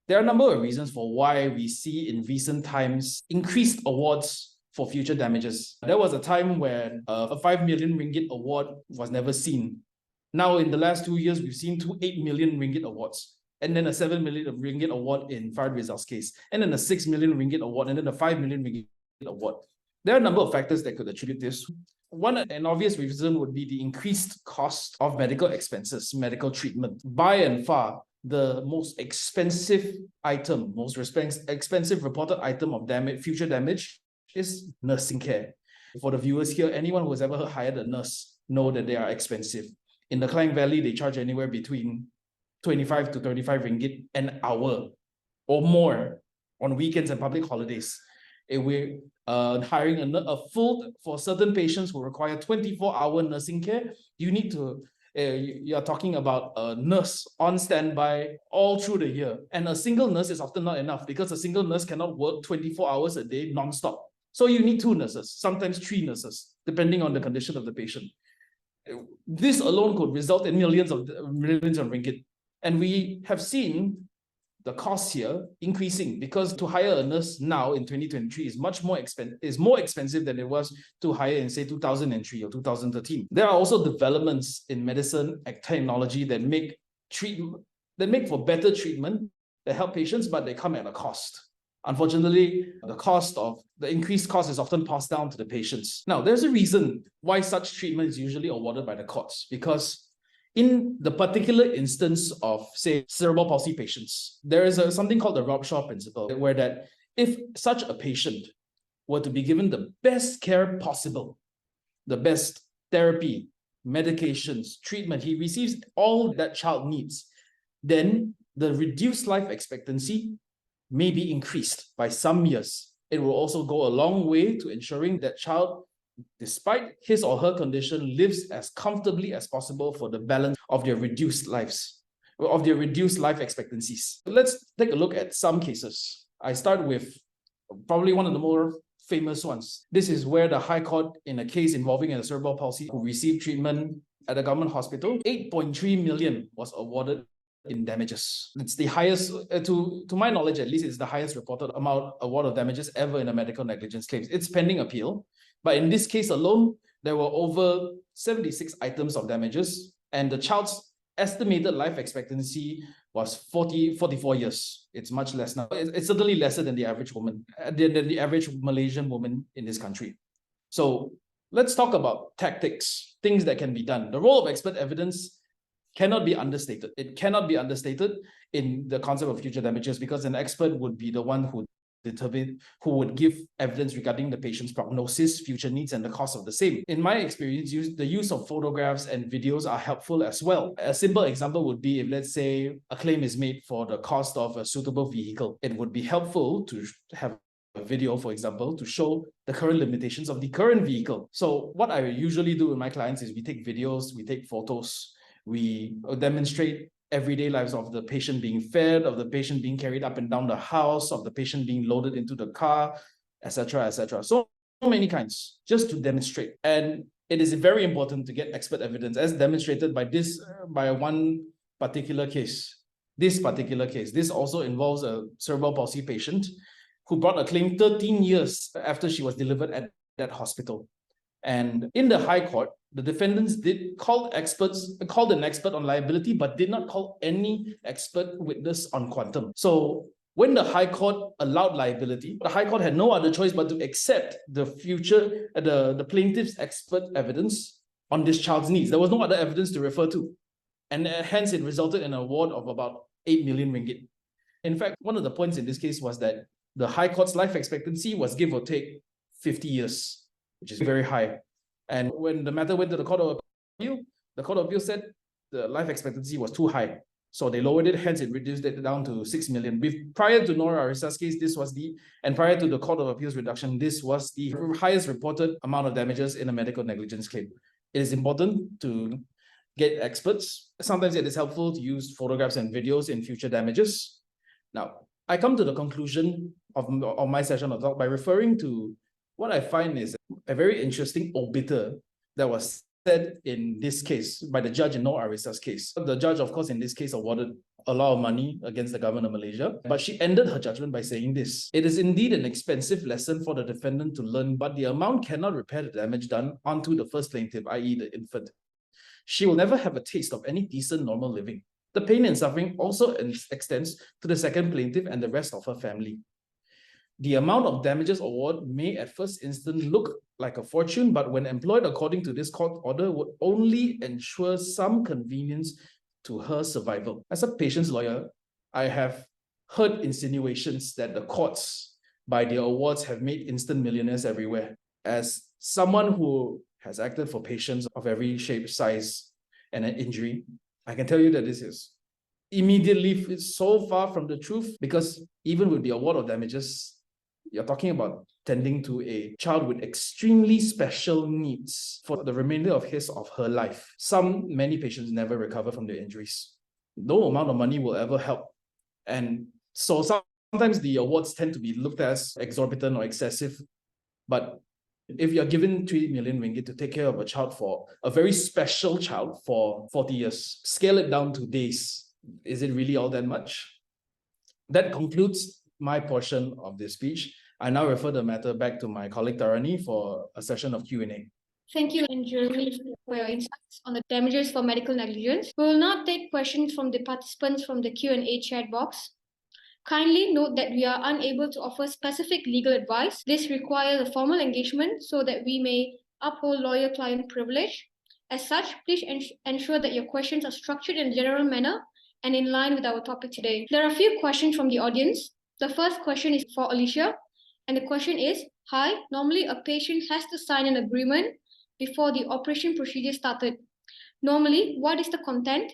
there are a number of reasons for why we see in recent times increased awards for future damages. There was a time when a 5 million ringgit award was never seen. Now in the last 2 years, we've seen 8 million ringgit awards. And then a 7 million ringgit award in Farid Rizal's case. And then a 6 million ringgit award, and then a 5 million ringgit award. There are a number of factors that could attribute this. One, an obvious reason would be the increased cost of medical expenses, medical treatment. By and far, the most expensive item, most expensive reported item of future damage is nursing care. For the viewers here, anyone who has ever hired a nurse know that they are expensive. In the Klang Valley, they charge anywhere between 25 to 35 ringgit an hour or more on weekends and public holidays. We're hiring for certain patients who require 24-hour nursing care, you're talking about a nurse on standby all through the year. And a single nurse is often not enough because a single nurse cannot work 24 hours a day non-stop. So you need 2 nurses, sometimes 3 nurses, depending on the condition of the patient. This alone could result in millions of ringgit. And we have seen the cost here increasing because to hire a nurse now in 2023 is more expensive than it was to hire in, say, 2003 or 2013. There are also developments in medicine and technology that make for better treatment, that help patients, but they come at a cost. Unfortunately, the increased cost is often passed down to the patients. Now, there's a reason why such treatment is usually awarded by the courts, because in the particular instance of, say, cerebral palsy patients, there is something called the Robshaw principle, where that if such a patient were to be given the best care possible, the best therapy, medications, treatment, he receives all that child needs, then the reduced life expectancy may be increased by some years. It will also go a long way to ensuring that child, despite his or her condition, lives as comfortably as possible for the balance of their reduced life expectancies. Let's take a look at some cases. I start with probably one of the more famous ones. This is where the High Court, in a case involving a cerebral palsy who received treatment at a government hospital, 8.3 million was awarded in damages. It's the highest, to my knowledge at least, it's the highest reported award of damages ever in a medical negligence case. It's pending appeal, but in this case alone, there were over 76 items of damages, and the child's estimated life expectancy was 44 years. It's much less now. It's certainly lesser than the average woman, than the average Malaysian woman in this country. So let's talk about tactics, things that can be done. The role of expert evidence cannot be understated. It cannot be understated in the concept of future damages, because an expert would be the one who would give evidence regarding the patient's prognosis, future needs, and the cost of the same. In my experience, the use of photographs and videos are helpful as well. A simple example would be if, let's say, a claim is made for the cost of a suitable vehicle. It would be helpful to have a video, for example, to show the current limitations of the current vehicle. So what I usually do with my clients is we take videos, we take photos, we demonstrate everyday lives of the patient being fed, of the patient being carried up and down the house, of the patient being loaded into the car, etc., etc. So many kinds, just to demonstrate. And it is very important to get expert evidence, as demonstrated by one particular case. This also involves a cerebral palsy patient who brought a claim 13 years after she was delivered at that hospital. And in the High Court, the defendants did called an expert on liability, but did not call any expert witness on quantum. So when the High Court allowed liability, the High Court had no other choice but to accept the plaintiff's expert evidence on this child's needs. There was no other evidence to refer to. And hence it resulted in an award of about 8 million ringgit. In fact, one of the points in this case was that the High Court's life expectancy was, give or take, 50 years, which is very high. And when the matter went to the Court of Appeal, the Court of Appeal said the life expectancy was too high. So they lowered it, hence it reduced it down to 6 million. Prior to Nora Arisa's case, and prior to the Court of Appeal's reduction, this was the highest reported amount of damages in a medical negligence claim. It is important to get experts. Sometimes it is helpful to use photographs and videos in future damages. Now, I come to the conclusion of my session of talk by referring to what I find is a very interesting obiter that was said in this case by the judge in Nora Arisa's case. The judge, of course, in this case awarded a lot of money against the government of Malaysia, but she ended her judgment by saying this: "It is indeed an expensive lesson for the defendant to learn, but the amount cannot repair the damage done onto the first plaintiff, i.e. the infant. She will never have a taste of any decent normal living. The pain and suffering also extends to the second plaintiff and the rest of her family. The amount of damages award may at first instance look like a fortune, but when employed according to this court order would only ensure some convenience to her survival." As a patient's lawyer, I have heard insinuations that the courts, by their awards, have made instant millionaires everywhere. As someone who has acted for patients of every shape, size, and an injury, I can tell you that this is immediately so far from the truth, because even with the award of damages, you're talking about tending to a child with extremely special needs for the remainder of his or her life. Many patients never recover from their injuries. No amount of money will ever help. And so sometimes the awards tend to be looked at as exorbitant or excessive. But if you're given 3 million ringgit to take care of a very special child for 40 years, scale it down to days. Is it really all that much? That concludes my portion of this speech. I now refer the matter back to my colleague Tarani for a session of Q&A. Thank you, and Jeremy, for your insights on the damages for medical negligence. We will now take questions from the participants from the Q&A chat box. Kindly note that we are unable to offer specific legal advice. This requires a formal engagement so that we may uphold lawyer-client privilege. As such, please ensure that your questions are structured in a general manner and in line with our topic today. There are a few questions from the audience. The first question is for Alicia, and the question is, hi, normally a patient has to sign an agreement before the operation procedure started. Normally, what is the content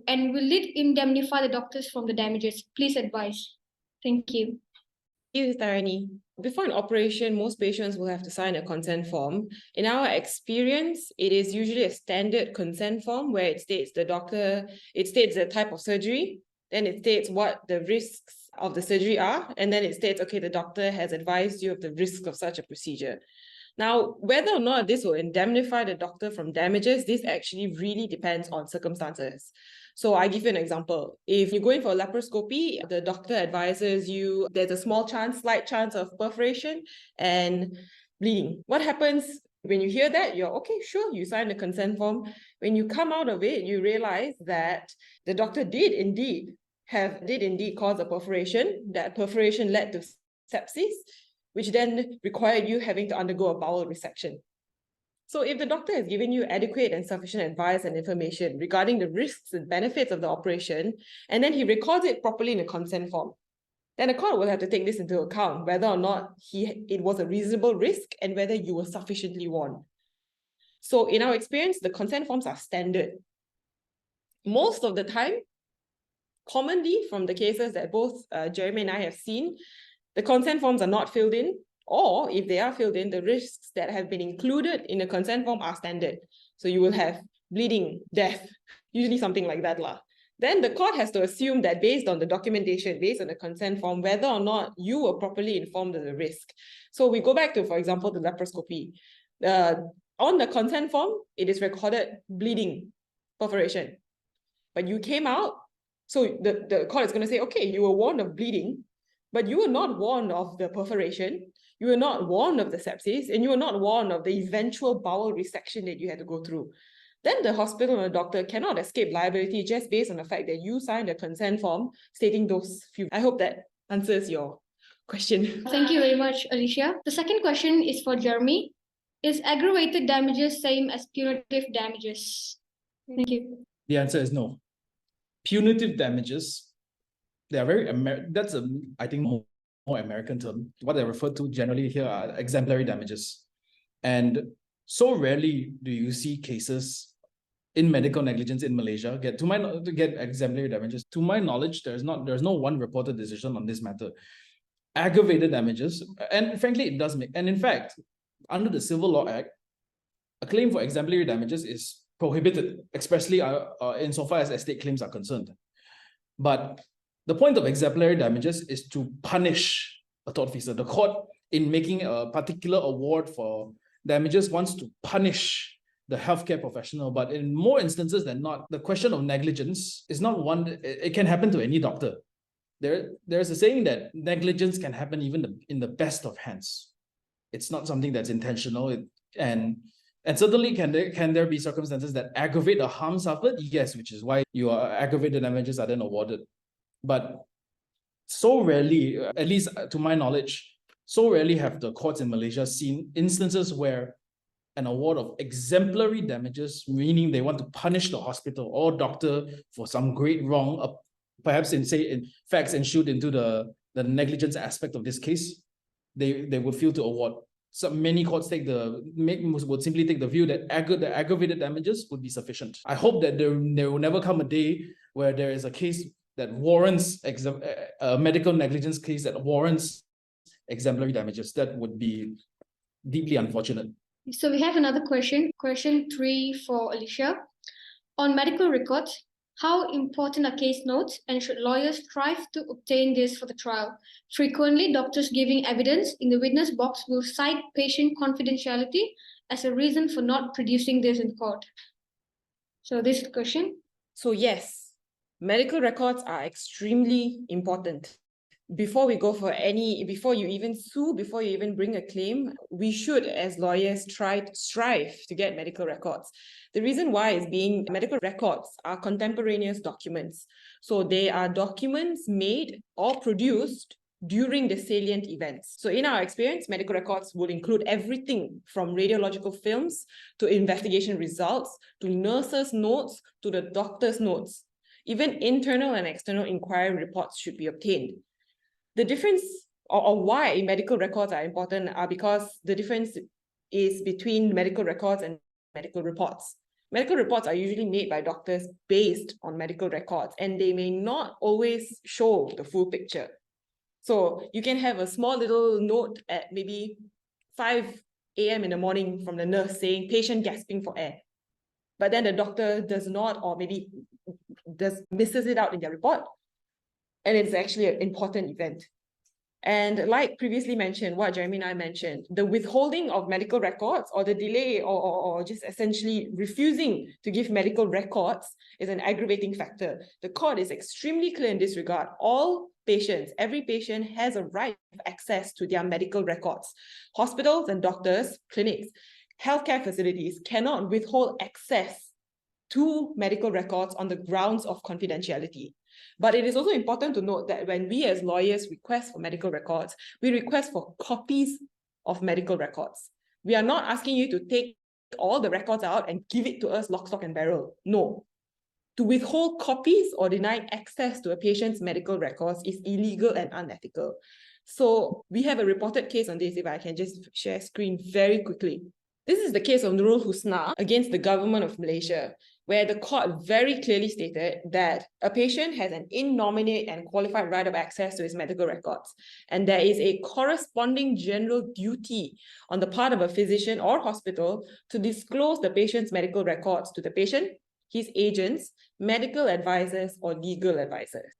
and will it indemnify the doctors from the damages? Please advise. Thank you. Thank you, Tharani. Before an operation, most patients will have to sign a consent form. In our experience, it is usually a standard consent form where it states the type of surgery, then it states what the risks of the surgery are, and then it states, okay, the doctor has advised you of the risks of such a procedure. Now, whether or not this will indemnify the doctor from damages, this actually really depends on circumstances. So I give you an example. If you're going for a laparoscopy, the doctor advises you there's a slight chance of perforation and bleeding. What happens when you hear that? You're okay, sure, you sign the consent form. When you come out of it, you realize that the doctor did indeed cause a perforation. That perforation led to sepsis, which then required you having to undergo a bowel resection. So if the doctor has given you adequate and sufficient advice and information regarding the risks and benefits of the operation, and then he records it properly in a consent form, then the court will have to take this into account, whether or not it was a reasonable risk and whether you were sufficiently warned. So in our experience, the consent forms are standard. Most of the time, commonly from the cases that both Jeremy and I have seen, the consent forms are not filled in, or if they are filled in, the risks that have been included in the consent form are standard. So you will have bleeding, death, usually something like that. Then the court has to assume that based on the documentation, based on the consent form, whether or not you were properly informed of the risk. So we go back to, for example, the laparoscopy. On the consent form, it is recorded bleeding, perforation. But you came out, so the court is going to say, okay, you were warned of bleeding, but you were not warned of the perforation, you were not warned of the sepsis, and you were not warned of the eventual bowel resection that you had to go through. Then the hospital or the doctor cannot escape liability just based on the fact that you signed a consent form stating those few. I hope that answers your question. Thank you very much, Alicia. The second question is for Jeremy. Is aggravated damages same as punitive damages? Thank you. The answer is no. Punitive damages, they are very that's I think more American term. What I refer to generally here are exemplary damages. And so rarely do you see cases in medical negligence in Malaysia get exemplary damages. To my knowledge, there's no one reported decision on this matter. Aggravated damages, and frankly, it does make, and in fact, under the Civil Law Act, a claim for exemplary damages is prohibited, especially insofar as estate claims are concerned. But the point of exemplary damages is to punish a tortfeasor. The court, in making a particular award for damages, wants to punish the healthcare professional. But in more instances than not, the question of negligence is not one, it can happen to any doctor. There's a saying that negligence can happen even in the best of hands. It's not something that's intentional. And certainly, can there be circumstances that aggravate the harm suffered? Yes, which is why your aggravated damages are then awarded. But so rarely, at least to my knowledge, so rarely have the courts in Malaysia seen instances where an award of exemplary damages, meaning they want to punish the hospital or doctor for some great wrong, perhaps in facts ensued into the negligence aspect of this case, they would feel to award. So many courts would simply take the view that the aggravated damages would be sufficient. I hope that there will never come a day where there is a case that warrants a medical negligence case that warrants exemplary damages. That would be deeply unfortunate. So we have another question. Question 3 for Alicia. On medical records, how important are case notes and should lawyers strive to obtain this for the trial? Frequently, doctors giving evidence in the witness box will cite patient confidentiality as a reason for not producing this in court. So this is the question. So yes, medical records are extremely important. before you even sue, before you even bring a claim, we should, as lawyers, strive to get medical records. The reason why is medical records are contemporaneous documents. So they are documents made or produced during the salient events. So in our experience, medical records will include everything from radiological films to investigation results, to nurses' notes, to the doctor's notes. Even internal and external inquiry reports should be obtained. The difference, or why medical records are important, are because the difference is between medical records and medical reports. Medical reports are usually made by doctors based on medical records, and they may not always show the full picture. So you can have a small little note at maybe 5 a.m. in the morning from the nurse saying patient gasping for air. But then the doctor does not, or maybe misses it out in their report. And it's actually an important event. And like previously mentioned, what Jeremy and I mentioned, the withholding of medical records or the delay or just essentially refusing to give medical records is an aggravating factor. The court is extremely clear in this regard. All patients, every patient has a right of access to their medical records. Hospitals and doctors, clinics, healthcare facilities cannot withhold access to medical records on the grounds of confidentiality. But it is also important to note that when we as lawyers request for medical records, we request for copies of medical records. We are not asking you to take all the records out and give it to us lock, stock, and barrel. No. To withhold copies or deny access to a patient's medical records is illegal and unethical. So we have a reported case on this, if I can just share screen very quickly. This is the case of Nurul Husna against the government of Malaysia, where the court very clearly stated that a patient has an innominate and qualified right of access to his medical records. And there is a corresponding general duty on the part of a physician or hospital to disclose the patient's medical records to the patient, his agents, medical advisors, or legal advisors.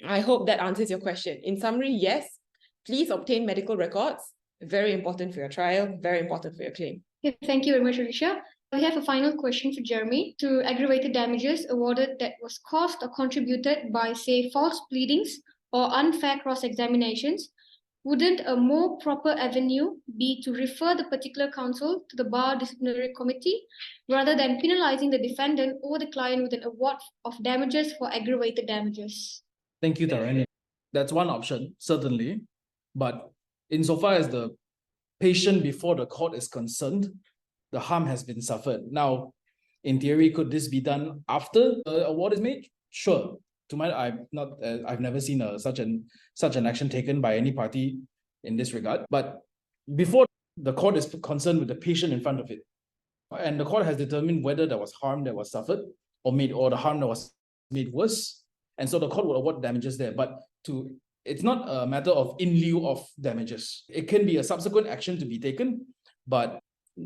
I hope that answers your question. In summary, yes, please obtain medical records. Very important for your trial, very important for your claim. Okay, thank you very much, Alicia. We have a final question for Jeremy. To aggravated damages awarded that was caused or contributed by, say, false pleadings or unfair cross-examinations, wouldn't a more proper avenue be to refer the particular counsel to the Bar Disciplinary Committee rather than penalizing the defendant or the client with an award of damages for aggravated damages? Thank you, Tarani. That's one option, certainly. But insofar as the patient before the court is concerned, the harm has been suffered. Now, in theory, could this be done after the award is made? Sure. To my, I've never seen such an action taken by any party in this regard. But before the court is concerned with the patient in front of it, and the court has determined whether there was harm that was suffered or the harm that was made worse, and so the court will award damages there. But it's not a matter of in lieu of damages. It can be a subsequent action to be taken, but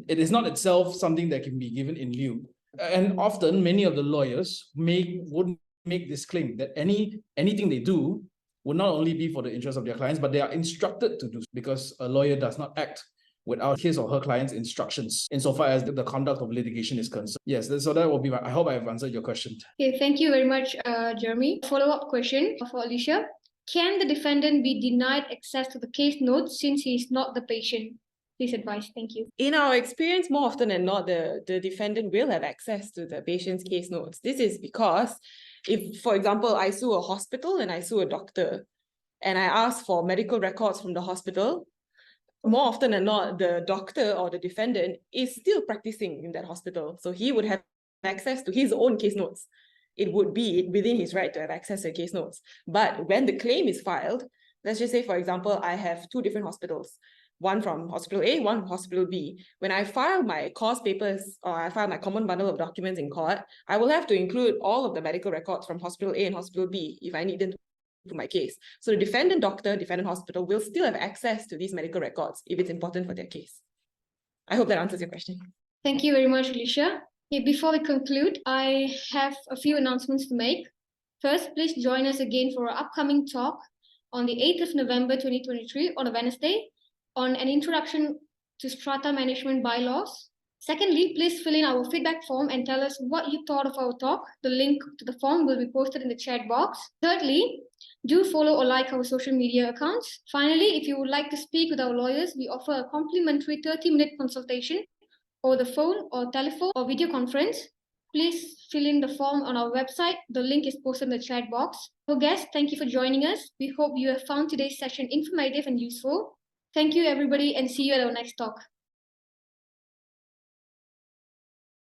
it is not itself something that can be given in lieu. And often, many of the lawyers would make this claim that anything they do would not only be for the interest of their clients, but they are instructed to do so, because a lawyer does not act without his or her client's instructions insofar as the conduct of litigation is concerned. Yes, so that will be I hope I have answered your question. Okay, thank you very much, Jeremy. Follow-up question for Alicia. Can the defendant be denied access to the case notes since he is not the patient? Please advise. Thank you. In our experience, more often than not, the defendant will have access to the patient's case notes. This is because if, for example, I sue a hospital and I sue a doctor, and I ask for medical records from the hospital, more often than not, the doctor or the defendant is still practicing in that hospital. So he would have access to his own case notes. It would be within his right to have access to case notes. But when the claim is filed, let's just say, for example, I have two different hospitals, one from hospital A, one from hospital B. When I file my cause papers or I file my common bundle of documents in court, I will have to include all of the medical records from hospital A and hospital B if I need them to my case. So the defendant doctor, defendant hospital will still have access to these medical records if it's important for their case. I hope that answers your question. Thank you very much, Alicia. Okay, before we conclude, I have a few announcements to make. First, please join us again for our upcoming talk on the 8th of November 2023 on a Wednesday on an introduction to strata management bylaws. Secondly, please fill in our feedback form and tell us what you thought of our talk. The link to the form will be posted in the chat box. Thirdly, do follow or like our social media accounts. Finally, if you would like to speak with our lawyers, we offer a complimentary 30-minute consultation over the phone or telephone or video conference. Please fill in the form on our website. The link is posted in the chat box. So guests, thank you for joining us. We hope you have found today's session informative and useful. Thank you, everybody, and see you at our next talk.